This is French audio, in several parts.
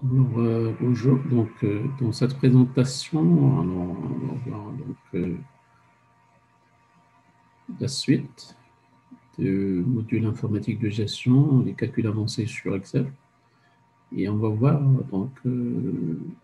Bonjour. Dans cette présentation, on va voir la suite du module informatique de gestion, les calculs avancés sur Excel. Et on va voir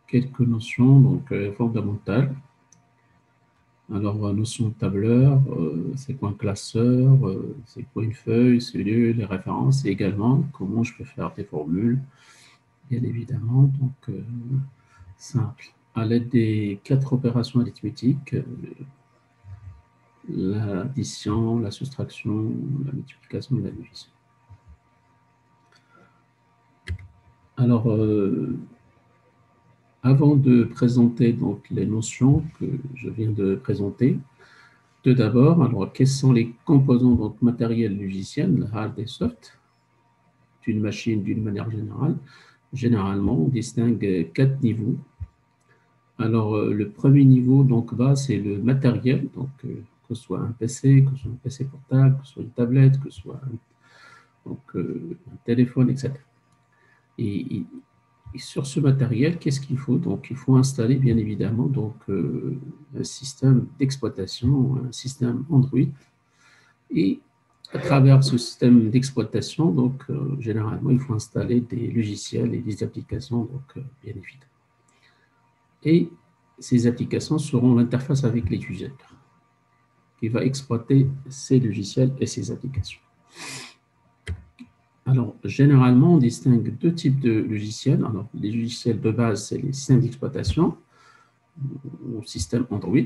quelques notions fondamentales. Alors, notion de tableur, c'est quoi un classeur, c'est quoi une feuille, cellule, les références, et également comment je peux faire des formules, bien évidemment. Simple. À l'aide des 4 opérations arithmétiques, l'addition, la soustraction, la multiplication et la division. Alors, avant de présenter les notions que je viens de présenter, tout d'abord, alors quels sont les composants matériels logiciels, hard et soft, d'une machine d'une manière générale? Généralement, on distingue 4 niveaux. Alors, le premier niveau, c'est le matériel, que ce soit un PC, que ce soit un PC portable, que ce soit une tablette, que ce soit un téléphone, etc. Et, et sur ce matériel, qu'est-ce qu'il faut? Donc, il faut installer, bien évidemment, un système d'exploitation, un système Android. Et à travers ce système d'exploitation, généralement, il faut installer des logiciels et des applications, bien évidemment. Et ces applications seront l'interface avec l'utilisateur qui va exploiter ces logiciels et ces applications. Alors, généralement, on distingue 2 types de logiciels. Alors, les logiciels de base, c'est les systèmes d'exploitation, ou système Android,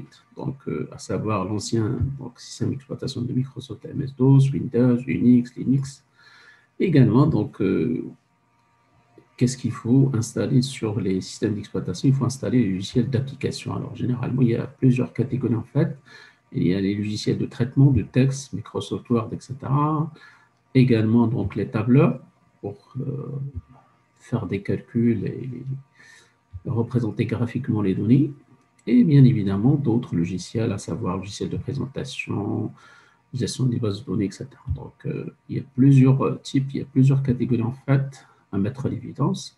à savoir l'ancien système d'exploitation de Microsoft MS-DOS, Windows, Unix, Linux. Également, qu'est-ce qu'il faut installer sur les systèmes d'exploitation? Il faut installer les logiciels d'application. Alors, généralement, il y a plusieurs catégories en fait. Il y a les logiciels de traitement de texte, Microsoft Word, etc. Également, les tableurs pour faire des calculs et représenter graphiquement les données. Et bien évidemment, d'autres logiciels, à savoir logiciels de présentation, gestion des bases de données, etc. Il y a plusieurs types, il y a plusieurs catégories en fait à mettre à l'évidence.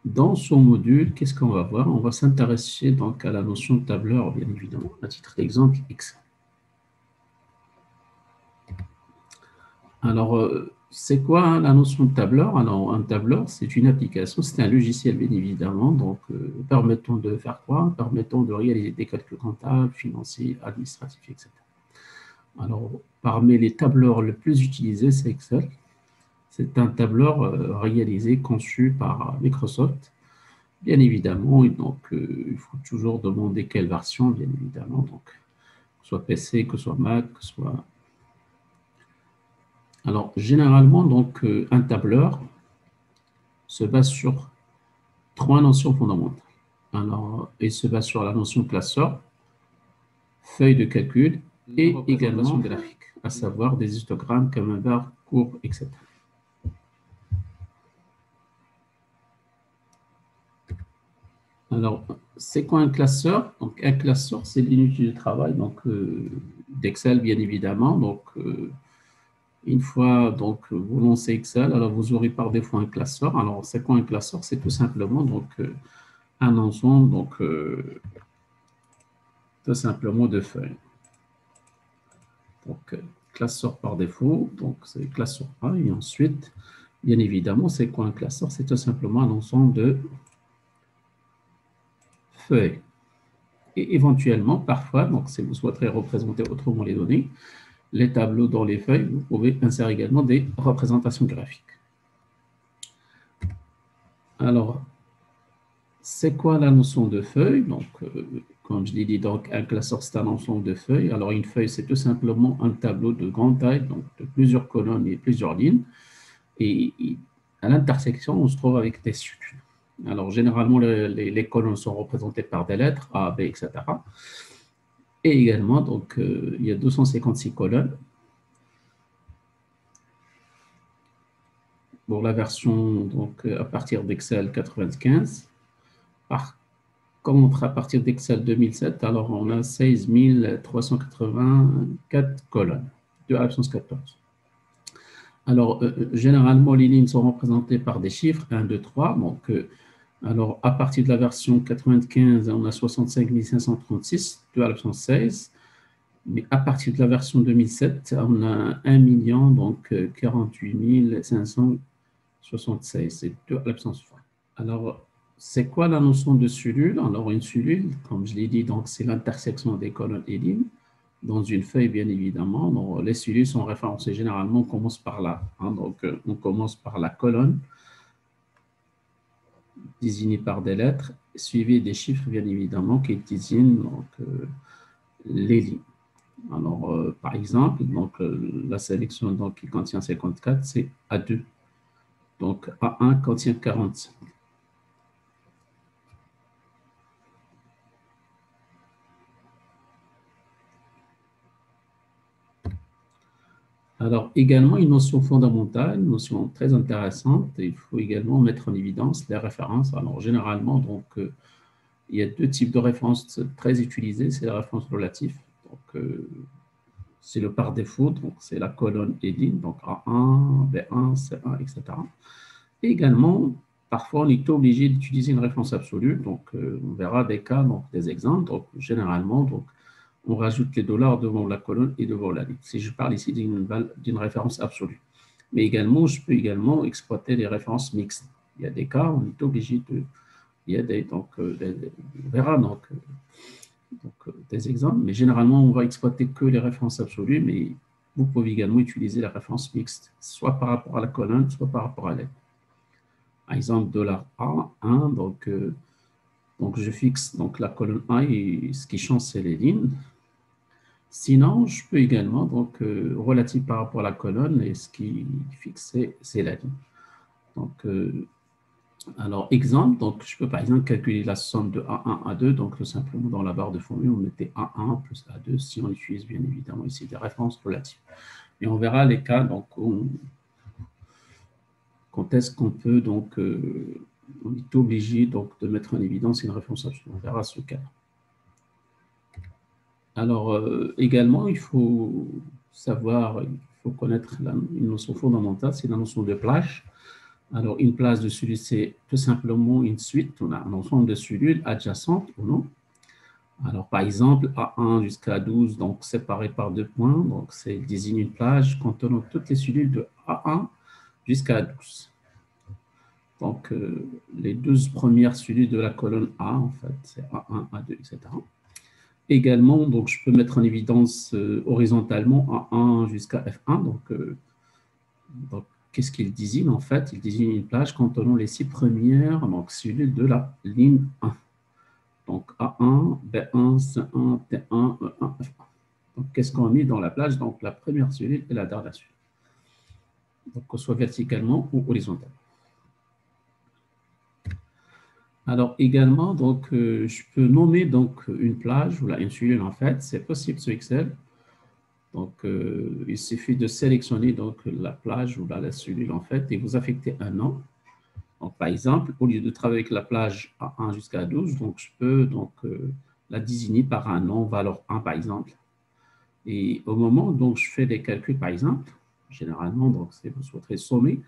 Dans son module, qu'est-ce qu'on va voir? On va s'intéresser à la notion de tableur, bien évidemment, à titre d'exemple, Excel. Alors, c'est quoi la notion de tableur? Alors, un tableur, c'est une application, c'est un logiciel, bien évidemment, permettant de faire quoi? Permettant de réaliser des calculs comptables, financiers, administratifs, etc. Alors, parmi les tableurs les plus utilisés, c'est Excel. C'est un tableur réalisé, conçu par Microsoft. Bien évidemment, il faut toujours demander quelle version, bien évidemment, que ce soit PC, que ce soit Mac, que ce soit... Alors, généralement, un tableur se base sur 3 notions fondamentales. Alors, il se base sur la notion classeur, feuille de calcul et également graphique, à savoir des histogrammes, camembert, courbe, etc. Alors, c'est quoi un classeur? Donc, un classeur, c'est l'unité de travail d'Excel, bien évidemment. Une fois vous lancez Excel, alors vous aurez par défaut un classeur. Alors, c'est quoi un classeur? C'est tout simplement un ensemble tout simplement de feuilles. Classeur par défaut, c'est classeur 1. Et ensuite, bien évidemment, c'est quoi un classeur? C'est tout simplement un ensemble de feuilles. Et éventuellement, parfois, si vous souhaiterez représenter autrement les données, les tableaux dans les feuilles, vous pouvez insérer également des représentations graphiques. Alors, c'est quoi la notion de feuille? Comme je l'ai dit, un classeur, c'est un ensemble de feuilles. Alors, une feuille, c'est tout simplement un tableau de grande taille, de plusieurs colonnes et plusieurs lignes. Et à l'intersection, on se trouve avec des suites. Alors, généralement, les colonnes sont représentées par des lettres, A, B, etc. Et également, il y a 256 colonnes. Pour la version à partir d'Excel 95. Par contre, à partir d'Excel 2007, alors on a 16 384 colonnes de absence 14. Alors, généralement, les lignes sont représentées par des chiffres, 1, 2, 3. Donc, alors, à partir de la version 95, on a 65 536, 2 à l'absence 16. Mais à partir de la version 2007, on a 1 million, donc 48 576, c'est 2 à l'absence 3. Alors, c'est quoi la notion de cellule? Alors, une cellule, comme je l'ai dit, donc c'est l'intersection des colonnes et lignes dans une feuille, bien évidemment. Donc, les cellules sont référencées généralement, on commence par là. Hein, donc, on commence par la colonne, désignée par des lettres, suivie des chiffres, bien évidemment, qui désignent donc, les lignes. Alors, par exemple, donc, la sélection donc, qui contient 54, c'est A2. Donc, A1 contient 45. Alors, également, une notion fondamentale, une notion très intéressante, il faut également mettre en évidence les références. Alors, généralement, donc, il y a deux types de références très utilisées, c'est les références relatives. Donc, c'est le par défaut, donc c'est la colonne et ligne, donc A1, B1, C1, etc. Et également, parfois, on est obligé d'utiliser une référence absolue, donc on verra des cas, donc des exemples. Donc, généralement, donc, on rajoute les dollars devant la colonne et devant la ligne. Si je parle ici d'une référence absolue. Mais également, je peux également exploiter des références mixtes. Il y a des cas où on est obligé de... Il y a des, donc, on verra des exemples, mais généralement, on va exploiter que les références absolues, mais vous pouvez également utiliser la référence mixte, soit par rapport à la colonne, soit par rapport à la ligne. Par exemple, $A, 1, donc je fixe donc, la colonne A et ce qui change, c'est les lignes. Sinon, je peux également, donc, relatif par rapport à la colonne, et ce qui fixe, c'est la ligne. Donc, alors, exemple, donc, je peux par exemple calculer la somme de A1, A2, donc tout simplement dans la barre de formule, on mettait A1 plus A2, si on utilise bien évidemment ici des références relatives. Et on verra les cas, donc, quand est-ce qu'on peut, donc, on est obligé donc, de mettre en évidence une référence absolue. On verra ce cas. Alors, également, il faut savoir, il faut connaître une notion fondamentale, c'est la notion de plage. Alors, une plage de cellules, c'est tout simplement une suite, on a un ensemble de cellules adjacentes ou non. Alors, par exemple, A1 jusqu'à 12, donc séparées par 2 points, donc c'est désigne une plage contenant toutes les cellules de A1 jusqu'à 12. Donc, les 12 premières cellules de la colonne A, en fait, c'est A1, A2, etc. Également, donc, je peux mettre en évidence horizontalement A1 jusqu'à F1. Donc qu'est-ce qu'il désigne en fait? Il désigne une plage contenant les 6 premières donc, cellules de la ligne 1. Donc A1, B1, C1, T1, E1, F1. Donc qu'est-ce qu'on a mis dans la plage? Donc la première cellule et la dernière cellule. Donc qu'on soit verticalement ou horizontalement. Alors également, donc, je peux nommer donc, une plage ou là, une cellule en fait. C'est possible sur Excel. Donc, il suffit de sélectionner donc, la plage ou la cellule en fait et vous affectez un nom. Donc, par exemple, au lieu de travailler avec la plage A1 jusqu'à 12, donc, je peux donc, la désigner par un nom, valeur 1 par exemple. Et au moment où je fais des calculs, par exemple, généralement, donc, si vous souhaiterez sommer,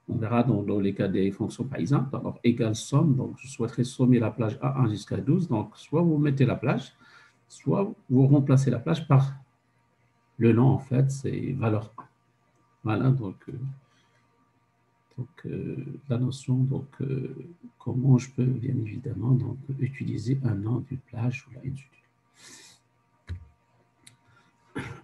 on verra dans les cas des fonctions, par exemple, alors égale somme, donc je souhaiterais sommer la plage A1 jusqu'à 12, donc soit vous mettez la plage, soit vous remplacez la plage par le nom, en fait, c'est valeur 1. Voilà, donc, la notion, donc, comment je peux bien évidemment donc, utiliser un nom d'une plage ou une cellule.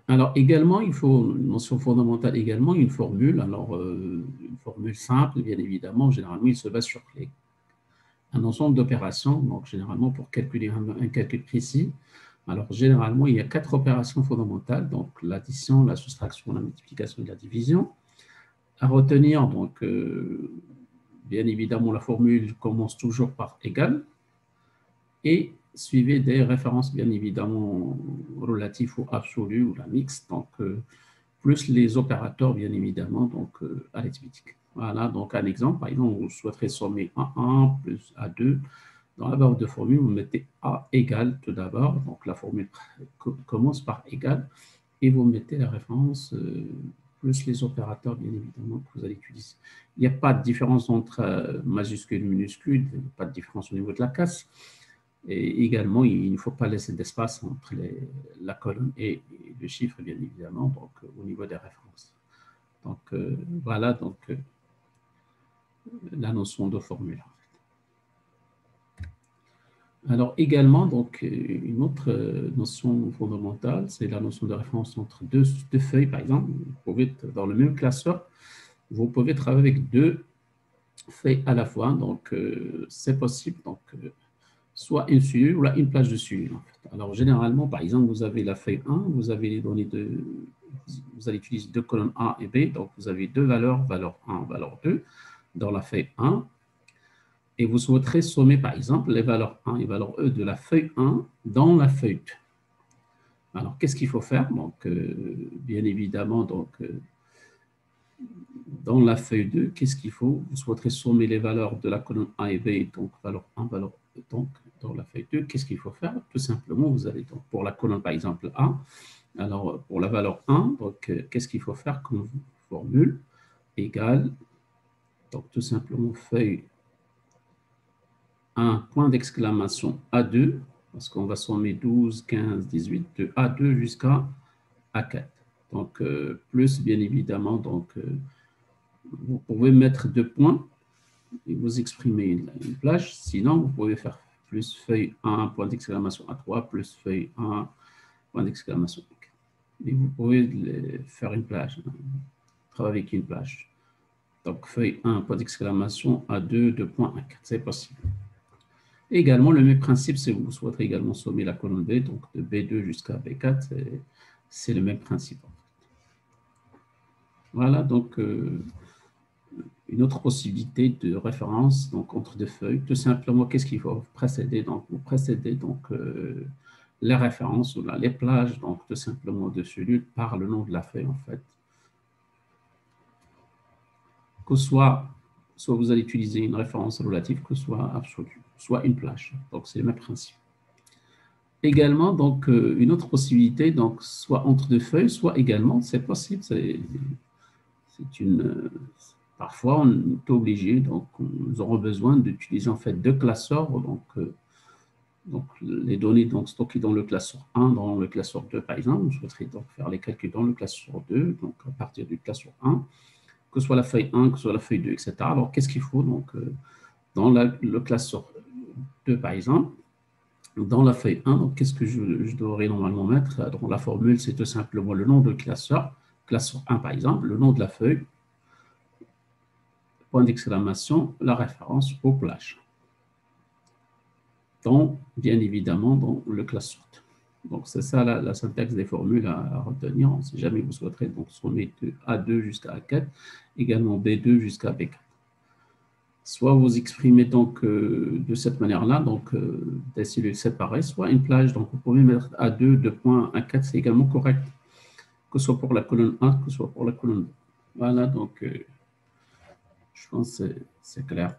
Alors également, il faut une notion fondamentale également, une formule. Alors une formule simple, bien évidemment, généralement il se base sur un ensemble d'opérations, donc généralement pour calculer un calcul précis. Alors généralement, il y a 4 opérations fondamentales, donc l'addition, la soustraction, la multiplication et la division. À retenir, donc bien évidemment, la formule commence toujours par égal et suivez des références, bien évidemment, relatives ou absolues ou la mixte, donc plus les opérateurs, bien évidemment, donc arithmétiques. Voilà, donc un exemple, par exemple, vous souhaiterez sommer A1 plus A2. Dans la barre de formule, vous mettez A égale tout d'abord, donc la formule commence par égal, et vous mettez la référence plus les opérateurs, bien évidemment, que vous allez utiliser. Il n'y a pas de différence entre majuscule et minuscule, il n'y a pas de différence au niveau de la casse. Et également, il ne faut pas laisser d'espace entre la colonne et le chiffre, bien évidemment, donc au niveau des références. Donc, voilà donc, la notion de formule. Alors, également, donc, une autre notion fondamentale, c'est la notion de référence entre deux feuilles, par exemple. Vous pouvez, dans le même classeur, vous pouvez travailler avec deux feuilles à la fois. Donc, c'est possible. Donc, soit une cellule ou là, une plage de cellules. En fait. Alors, généralement, par exemple, vous avez la feuille 1, vous avez les données de... Vous allez utiliser deux colonnes A et B. Donc, vous avez deux valeurs, valeur 1, valeur 2, dans la feuille 1. Et vous souhaiterez sommer, par exemple, les valeurs 1 et valeur E de la feuille 1 dans la feuille 2. Alors, qu'est-ce qu'il faut faire? Donc, bien évidemment, donc, dans la feuille 2, qu'est-ce qu'il faut? Vous souhaiterez sommer les valeurs de la colonne A et B, donc valeur 1, valeur E, donc dans la feuille 2. Qu'est-ce qu'il faut faire? Tout simplement, vous allez donc, pour la colonne, par exemple, A, alors pour la valeur 1, donc qu'est-ce qu'il faut faire comme formule? Égale, donc tout simplement, feuille un point d'exclamation A2, parce qu'on va sommer 12, 15, 18, de A2 jusqu'à A4. Donc, plus, bien évidemment, donc, vous pouvez mettre deux points et vous exprimer une plage. Sinon, vous pouvez faire plus feuille 1, point d'exclamation A3, plus feuille 1, point d'exclamation A4. Et vous pouvez faire une plage, travailler avec une plage. Donc, feuille 1, point d'exclamation A2, 2 points A4, c'est possible. Également, le même principe, si vous souhaitez également sommer la colonne B, donc de B2 jusqu'à B4, c'est le même principe. Voilà, donc une autre possibilité de référence donc, entre deux feuilles. Tout simplement, qu'est-ce qu'il faut précéder? Donc, vous précédez donc, les références ou là, les plages, donc tout simplement de celui par le nom de la feuille, en fait. Que soit vous allez utiliser une référence relative, que ce soit absolue, soit une plage. Donc, c'est le même principe. Également, donc, une autre possibilité, donc, soit entre deux feuilles, soit également, c'est possible, parfois, on est obligé, donc, nous aurons besoin d'utiliser en fait deux classeurs, donc les données donc, stockées dans le classeur 1, dans le classeur 2, par exemple. Je souhaiterais donc faire les calculs dans le classeur 2, donc à partir du classeur 1, que ce soit la feuille 1, que ce soit la feuille 2, etc. Alors, qu'est-ce qu'il faut donc, dans le classeur 2, par exemple? Dans la feuille 1, donc qu'est-ce que je devrais normalement mettre? Donc, la formule, c'est tout simplement le nom de classeur 1 par exemple, le nom de la feuille, point d'exclamation, la référence au plage. Donc, bien évidemment, dans le classeur 2. Donc, c'est ça la syntaxe des formules à retenir. Si jamais vous souhaiterez, donc, sommer de A2 jusqu'à A4, également B2 jusqu'à B4. Soit vous exprimez donc de cette manière-là, donc des cellules séparées, soit une plage. Donc, vous pouvez mettre A2, 2 points, A4, c'est également correct, que ce soit pour la colonne 1, que ce soit pour la colonne 2. Voilà, donc je pense que c'est clair.